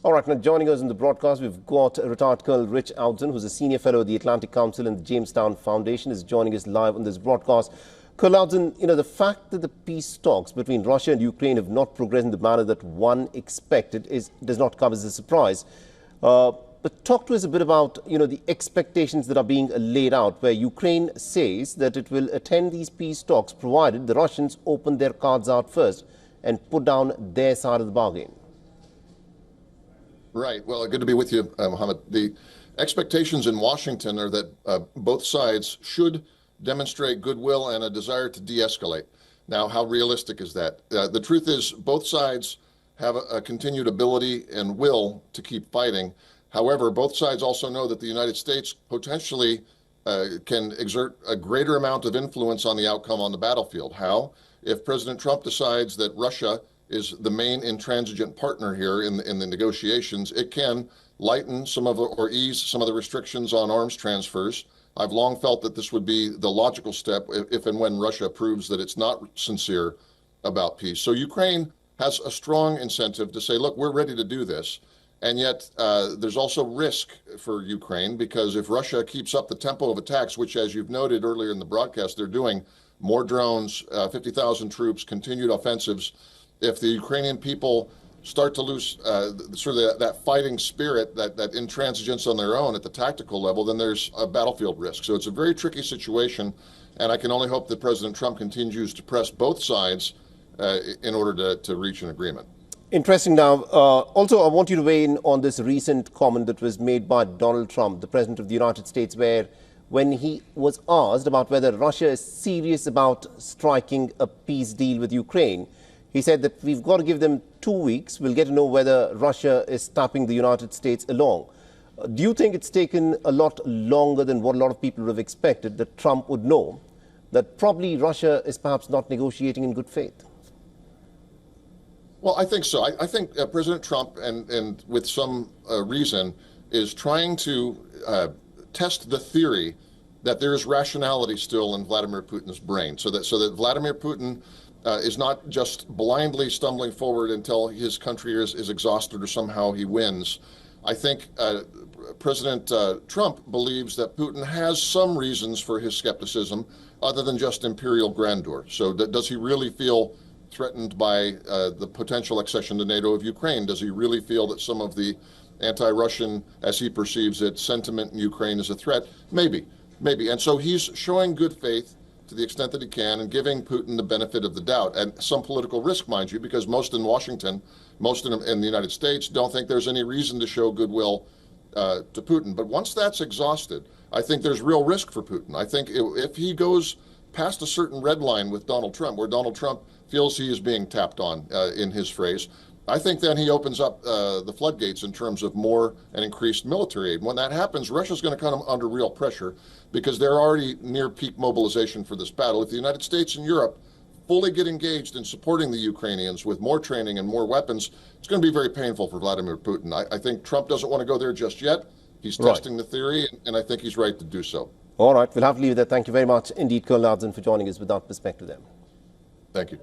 All right, now joining us in the broadcast, we've got retired Colonel Rich Outson, who's a senior fellow at the Atlantic Council and the Jamestown Foundation, is joining us live on this broadcast. Colonel Outson, the fact that the peace talks between Russia and Ukraine have not progressed in the manner that one expected does not come as a surprise. But talk to us a bit about, the expectations that are being laid out, where Ukraine says that it will attend these peace talks provided the Russians open their cards out first and put down their side of the bargain. Right. Well, good to be with you, Mohammed. The expectations in Washington are that both sides should demonstrate goodwill and a desire to de-escalate. Now, how realistic is that? The truth is both sides have a continued ability and will to keep fighting. However, both sides also know that the United States potentially can exert a greater amount of influence on the outcome on the battlefield. How? If President Trump decides that Russia is the main intransigent partner here in the negotiations, it can lighten or ease some of the restrictions on arms transfers. I've long felt that this would be the logical step if and when Russia proves that it's not sincere about peace. So Ukraine has a strong incentive to say, look, we're ready to do this. And yet there's also risk for Ukraine, because if Russia keeps up the tempo of attacks, which, as you've noted earlier in the broadcast, they're doing more drones, 50,000 troops, continued offensives. If the Ukrainian people start to lose sort of that fighting spirit, that intransigence on their own at the tactical level, then there's a battlefield risk. So it's a very tricky situation, and I can only hope that President Trump continues to press both sides in order to reach an agreement. Interesting. Now, also, I want you to weigh in on this recent comment that was made by Donald Trump, the President of the United States, where when he was asked about whether Russia is serious about striking a peace deal with Ukraine, he said that we've got to give them 2 weeks. We'll get to know whether Russia is tapping the United States along. Do you think it's taken a lot longer than what a lot of people would have expected, that Trump would know that probably Russia is perhaps not negotiating in good faith? Well, I think so. I think President Trump, and with some reason, is trying to test the theory that there is rationality still in Vladimir Putin's brain, so that Vladimir Putin is not just blindly stumbling forward until his country is exhausted or somehow he wins. I think President Trump believes that Putin has some reasons for his skepticism other than just imperial grandeur. So does he really feel threatened by the potential accession to NATO of Ukraine? Does he really feel that some of the anti-Russian, as he perceives it, sentiment in Ukraine is a threat? Maybe. And so he's showing good faith to the extent that he can, and giving Putin the benefit of the doubt, and some political risk, mind you, because most in Washington, most in the United States, don't think there's any reason to show goodwill to Putin. But once that's exhausted, I think there's real risk for Putin. I think if he goes past a certain red line with Donald Trump, where Donald Trump feels he is being tapped on, in his phrase, I think then he opens up the floodgates in terms of more and increased military aid. When that happens, Russia's going to come under real pressure, because they're already near peak mobilization for this battle. If the United States and Europe fully get engaged in supporting the Ukrainians with more training and more weapons, it's going to be very painful for Vladimir Putin. I think Trump doesn't want to go there just yet. He's testing the theory, and I think he's right to do so. All right, we'll have to leave it there. Thank you very much indeed, Colonel Outson, for joining us with that perspective there. Thank you.